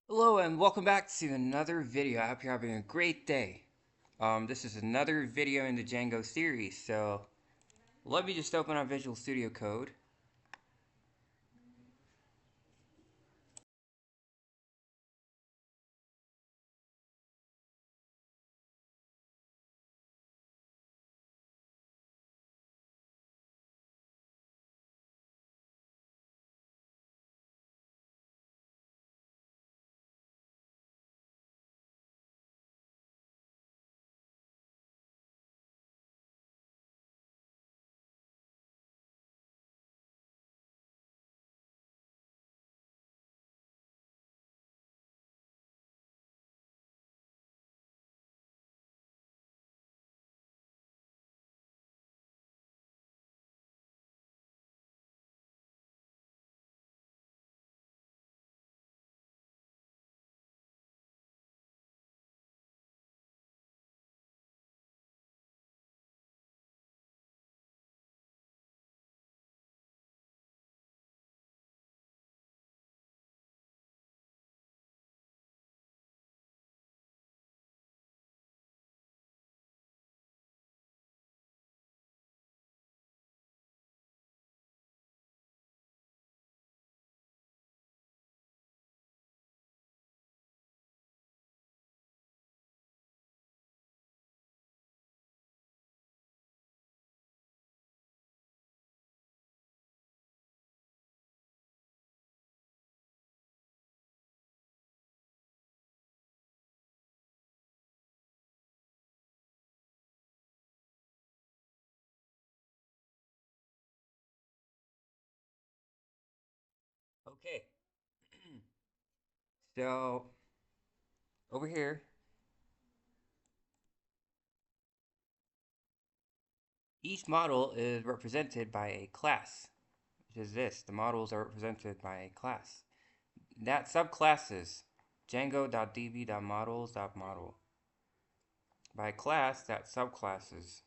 Hello and welcome back to another video. I hope you're having a great day. This is another video in the Django series, so let me just open up Visual Studio Code. Okay, so over here, each model is represented by a class, which is this. The models are represented by a class. That subclasses Django.db.models.model. By class, that subclasses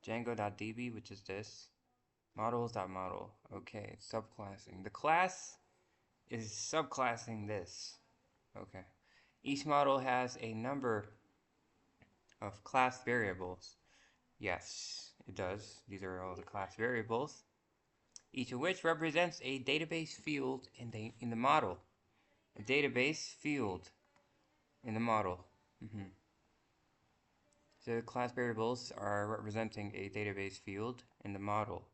Django.db, which is this, models.model. Okay, subclassing. The class is subclassing this. Okay. Each model has a number of class variables. Yes, it does. These are all the class variables, each of which represents a database field in the model. A database field in the model. So class variables are representing a database field in the model.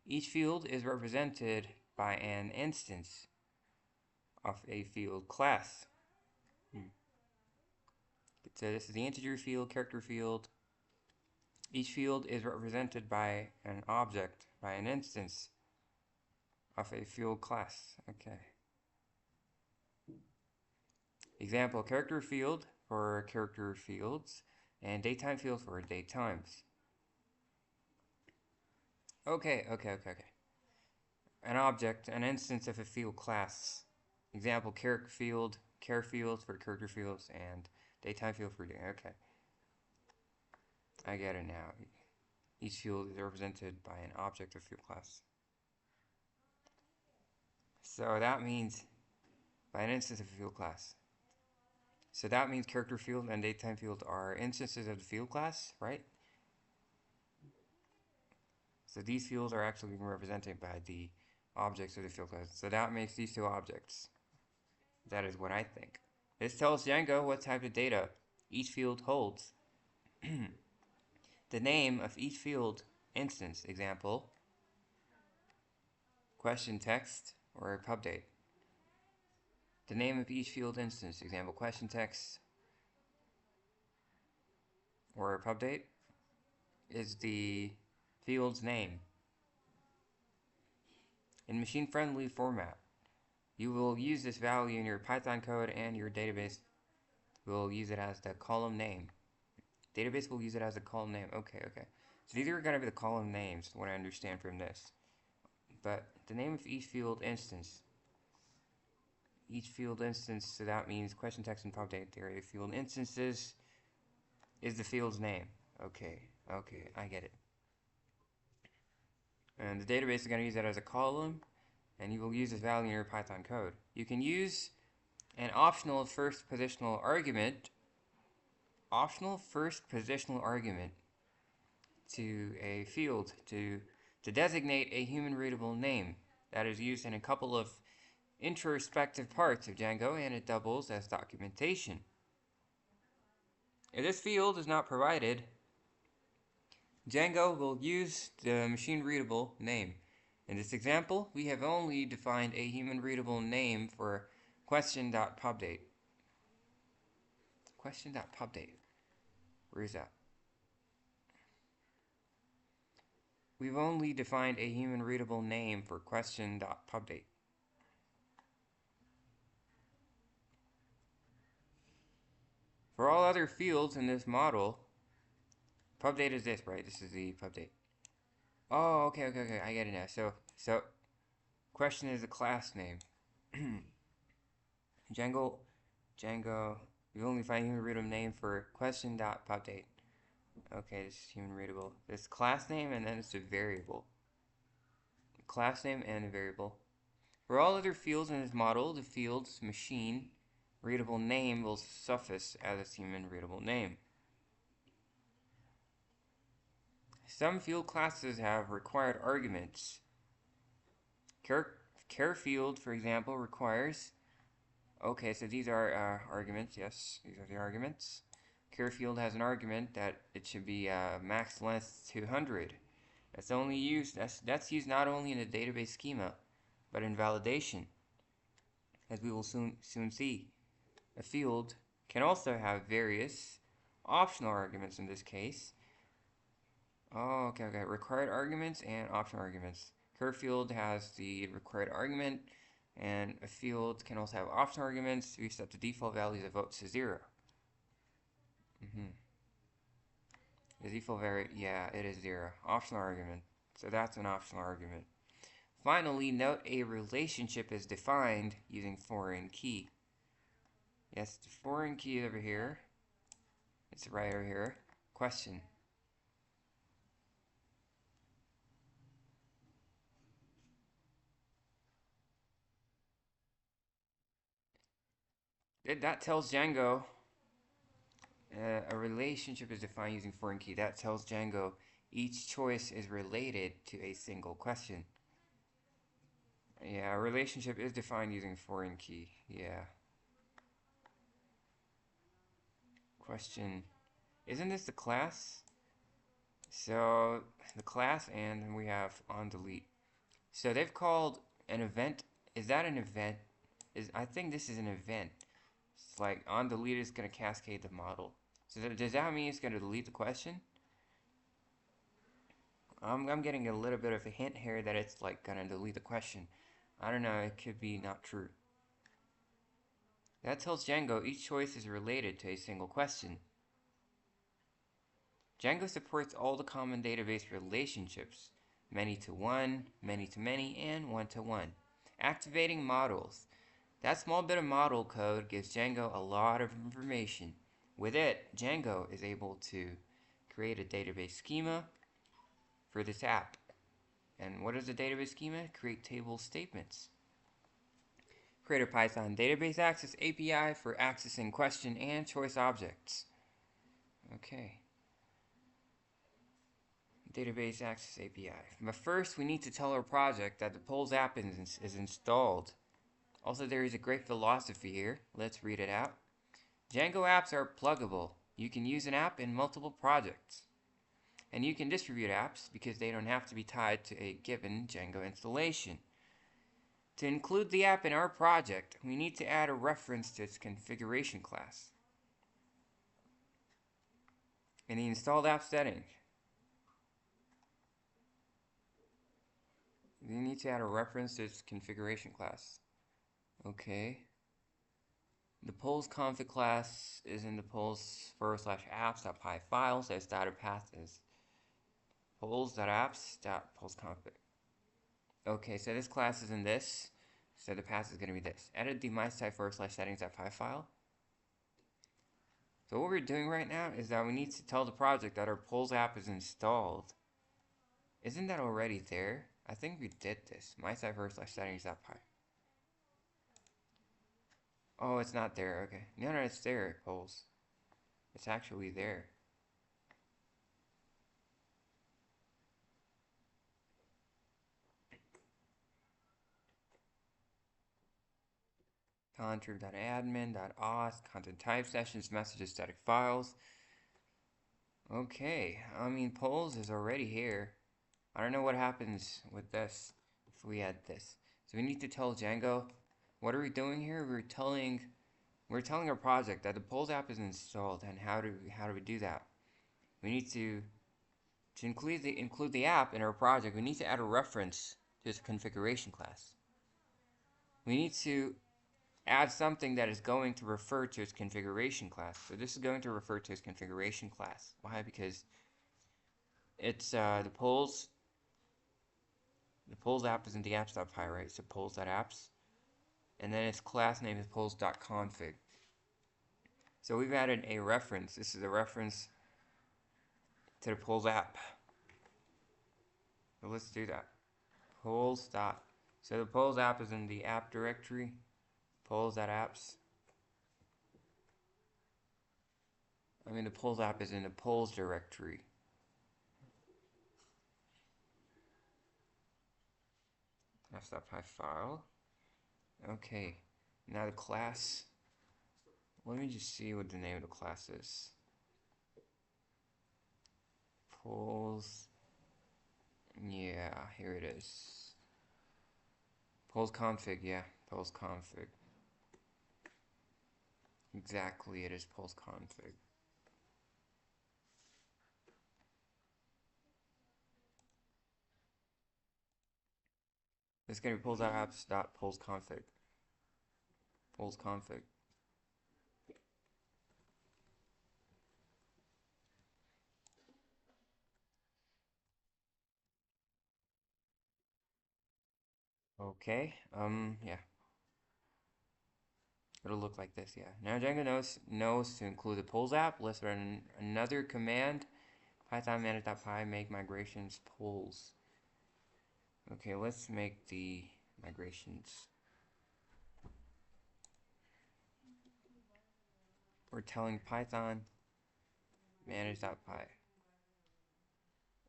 Each field is represented by an instance of a field class. So this is the integer field, character field. Each field is represented by an object, by an instance of a field class. Okay. Example, character field for character fields, and datetime field for datetimes. Okay. An object, an instance of a field class. Example, character field, char fields for character fields, and datetime field for date. Okay. I get it now. Each field is represented by an object of field class. So that means by an instance of a field class. So that means character field and datetime field are instances of the field class, right? So these fields are actually being represented by the objects of the field class. So that makes these two objects. That is what I think. This tells Django what type of data each field holds. The name of each field instance, example, question text or pub date. The name of each field instance, example, question text or pub date, is the field's name. In machine-friendly format, you will use this value in your Python code, and your database will use it as the column name. Database will use it as a column name. Okay. So these are going to be the column names, what I understand from this. But the name of each field instance, so that means question text and pub date, there are field instances, is the field's name. Okay, I get it. And the database is going to use that as a column, and you will use this value in your Python code. You can use an optional first positional argument to a field to designate a human readable name that is used in a couple of introspective parts of Django, and it doubles as documentation. If this field is not provided, Django will use the machine readable name. In this example, we have only defined a human readable name for question.pubdate. Question.pubdate. Where is that? We've only defined a human readable name for question.pubdate. For all other fields in this model, pubdate is this, right? This is the pubdate. Oh, okay, I get it now. So question is a class name. Django, we only find human readable name for question.pubdate. Okay, this is human readable. This class name, and then it's a variable. Class name and a variable. For all other fields in this model, the field's machine readable name will suffice as its human readable name. Some field classes have required arguments. Char field, for example, requires. Okay, so these are arguments. Yes, these are the arguments. Char field has an argument that it should be max length 200. That's only used. That's used not only in the database schema, but in validation, as we will soon see. A field can also have various optional arguments in this case. Oh, okay. Required arguments and optional arguments. Char field has the required argument, and a field can also have optional arguments. We set the default values of votes to 0. The default value, yeah, it is 0. Optional argument. So that's an optional argument. Finally, note a relationship is defined using foreign key. Yes, the foreign key over here. It's right over here. Question. That tells Django a relationship is defined using foreign key. That tells Django each choice is related to a single question. Yeah, a relationship is defined using foreign key. Yeah. Question. Isn't this the class? So the class, and we have on delete. So they've called an event. Is that an event? I think this is an event. It's like on delete is going to cascade the model. So does that mean it's going to delete the question? I'm getting a little bit of a hint here that it's like going to delete the question. I don't know, it could be not true. That tells Django each choice is related to a single question. Django supports all the common database relationships, many to one, many to many, and one to one. Activating models. That small bit of model code gives Django a lot of information. With it, Django is able to create a database schema for this app. And what is a database schema? Create table statements. Create a Python database access API for accessing question and choice objects. Okay. Database access API. But first, we need to tell our project that the polls app is installed. Also, there is a great philosophy here. Let's read it out. Django apps are pluggable. You can use an app in multiple projects. And you can distribute apps because they don't have to be tied to a given Django installation. To include the app in our project, we need to add a reference to its configuration class. In the installed app setting, you need to add a reference to its configuration class. Okay. The polls config class is in the polls /apps.py file, so its data path is polls.apps.polls_config. Okay, so this class is in this, so the path is going to be this. Edit the type /settings.py file. So what we're doing right now is that we need to tell the project that our polls app is installed. Isn't that already there? I think we did this. My/settings.py. Oh, it's not there. Okay. No, no, it's there, polls. It's actually there. contrib.admin.auth, content type, sessions, messages, static files. Okay, I mean, polls is already here. I don't know what happens with this if we add this. So we need to tell Django, what are we doing here? We're telling our project that the polls app is installed, and how do we do that? We need to include the app in our project. We need to add a reference to its configuration class. We need to add something that is going to refer to its configuration class. So this is going to refer to its configuration class. Why? Because it's the polls app is in the apps.py, right? So polls.apps, and then its class name is polls.config. So we've added a reference. This is a reference to the polls app. So let's do that. Polls. So the polls app is in the app directory. Polls.apps. I mean, the polls app is in the polls directory. Apps.py file. Okay, now the class. Let me just see what the name of the class is. Polls. Yeah, here it is. Polls config, yeah, polls config. Exactly, it is polls config. It's gonna be polls.apps.polls.config. Polls config. Okay, yeah. It'll look like this, yeah. Now Django knows to include the polls app. Let's run another command. Python manage.py make migrations polls. Okay, let's make the migrations. We're telling Python manage.py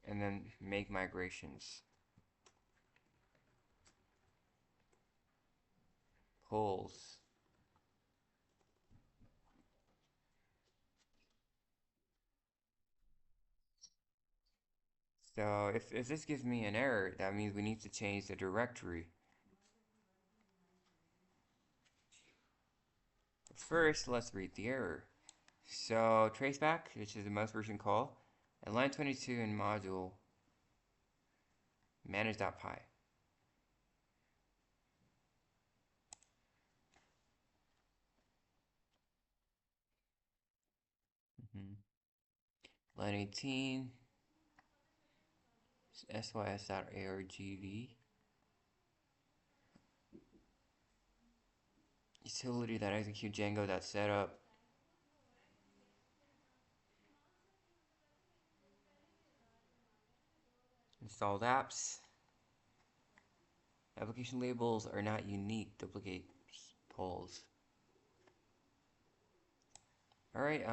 and then make migrations polls. So if this gives me an error, that means we need to change the directory. First, let's read the error. So traceback, which is the most version call, and line 22 in module manage.py. Line 18 sys.argv. Utility that execute Django.setup. Installed apps. Application labels are not unique. Duplicate polls. Alright,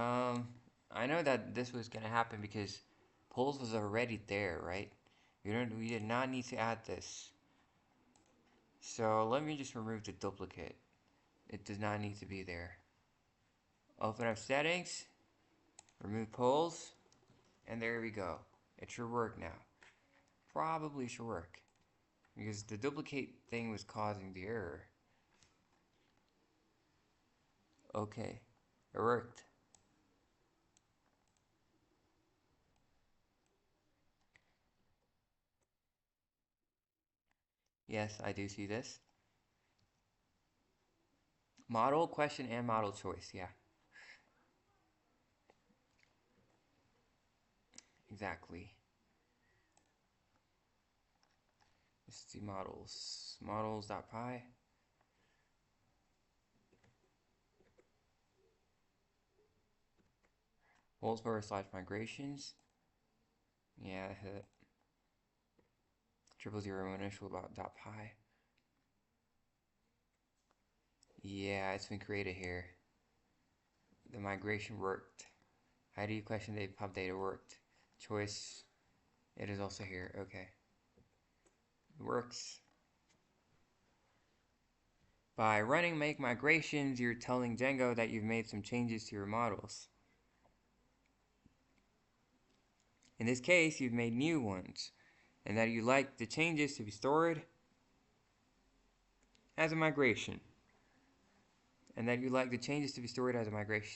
I know that this was gonna happen because polls was already there, right? We did not need to add this. So let me just remove the duplicate. It does not need to be there. Open up settings, remove polls, and there we go. It should work now. Probably should work, because the duplicate thing was causing the error. Okay, it worked. Yes, I do see this. Model, question, and model choice, yeah. Exactly. Let's see models. Models.py. Polls/migrations. Yeah, hit. 001 initial dot pi. Yeah, it's been created here. The migration worked. ID question date pub data worked. Choice, it is also here. Okay. It works. By running make migrations, you're telling Django that you've made some changes to your models. In this case, you've made new ones, and that you like the changes to be stored as a migration.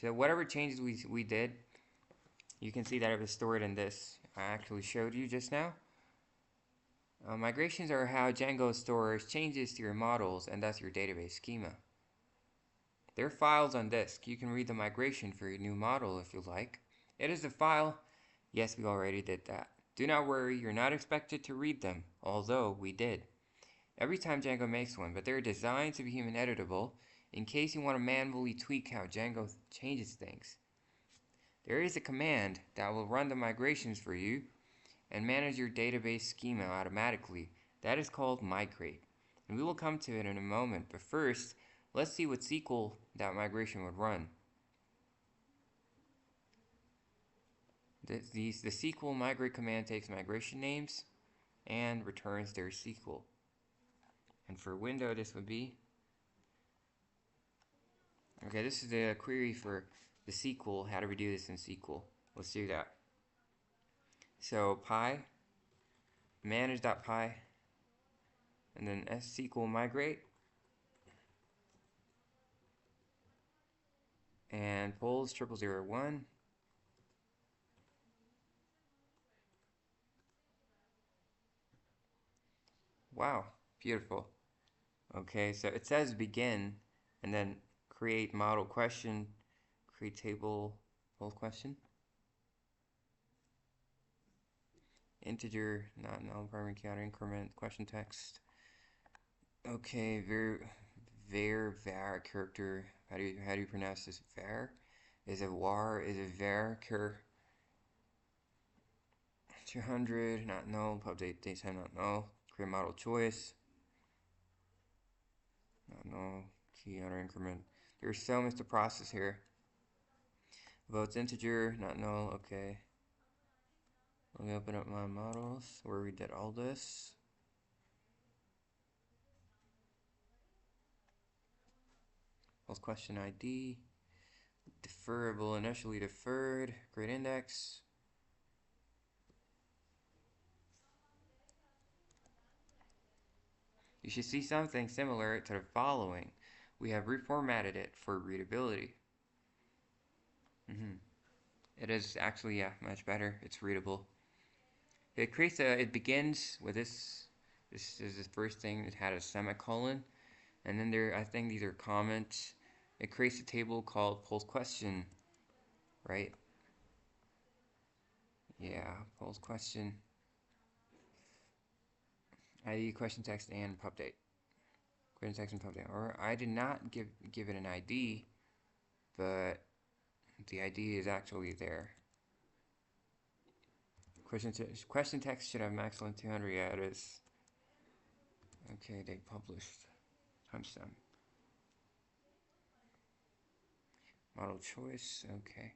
So whatever changes we did, you can see that it was stored in this. I actually showed you just now. Migrations are how Django stores changes to your models and thus your database schema. They're files on disk. You can read the migration for your new model if you like. It is a file. Yes, we already did that. Do not worry, you're not expected to read them, although we did. Every time Django makes one, but they're designed to be human editable in case you want to manually tweak how Django changes things. There is a command that will run the migrations for you and manage your database schema automatically. That is called migrate, and we will come to it in a moment, but first, let's see what SQL that migration would run. The SQL migrate command takes migration names and returns their SQL. And for window, this would be, okay, this is the query for the SQL, how do we do this in SQL? Let's do that. So pi, manage.py, and then SQL migrate, and polls 0001. Wow, beautiful. Okay, so it says begin, and then create model question, create table, poll question. Integer, not null, primary counter, increment, question text. Okay, var character. How do you pronounce this? Var? Is it var? Is it var? 200, not null. Update date time, not null. Create model choice. Not null. Key under increment. There's so much to process here. Votes integer, not null. Okay. Let me open up my models where we did all this. Post question ID. Deferrable, initially deferred. Great index. You should see something similar to the following. We have reformatted it for readability. It is actually, yeah, much better. It's readable. It begins with this. This is the first thing. It had a semicolon, and then I think these are comments. It creates a table called polls question, right? Yeah, polls question. ID, question text, and pub date. Question text and pub date. Or I did not give it an ID, but the ID is actually there. Question text should have maximum 200. Yeah, it is. Okay, they published. Timestamp. Model choice. Okay.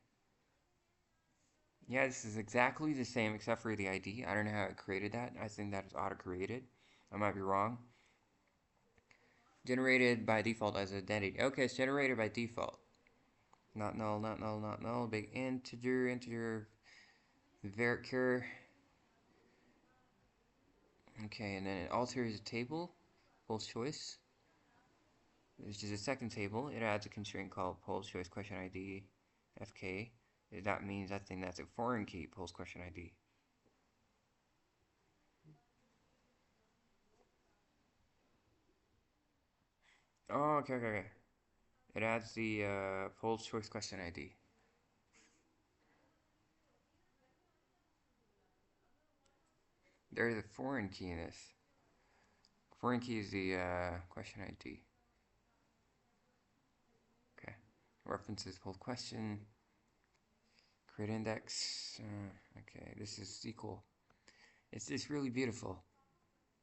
Yeah, this is exactly the same except for the ID. I don't know how it created that. I think that is auto-created. I might be wrong. Generated by default as identity. Okay, it's generated by default. Not null, not null, not null. Big integer, varchar. Okay, and then it alters the table, polls choice, which is a second table. It adds a constraint called polls choice question ID, FK. That means I think that's a foreign key, polls question ID. Oh, okay. It adds the polls choice question ID. There's a foreign key in this. Foreign key is the question ID. Okay. References polls question. Create index. Okay, this is SQL. It's really beautiful.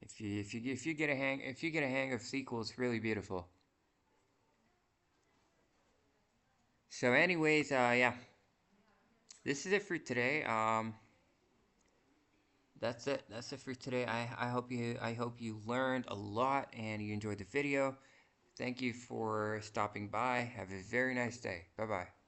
If you get a hang of SQL, it's really beautiful. So, anyways, yeah, this is it for today. That's it. That's it for today. I hope you learned a lot and you enjoyed the video. Thank you for stopping by. Have a very nice day. Bye bye.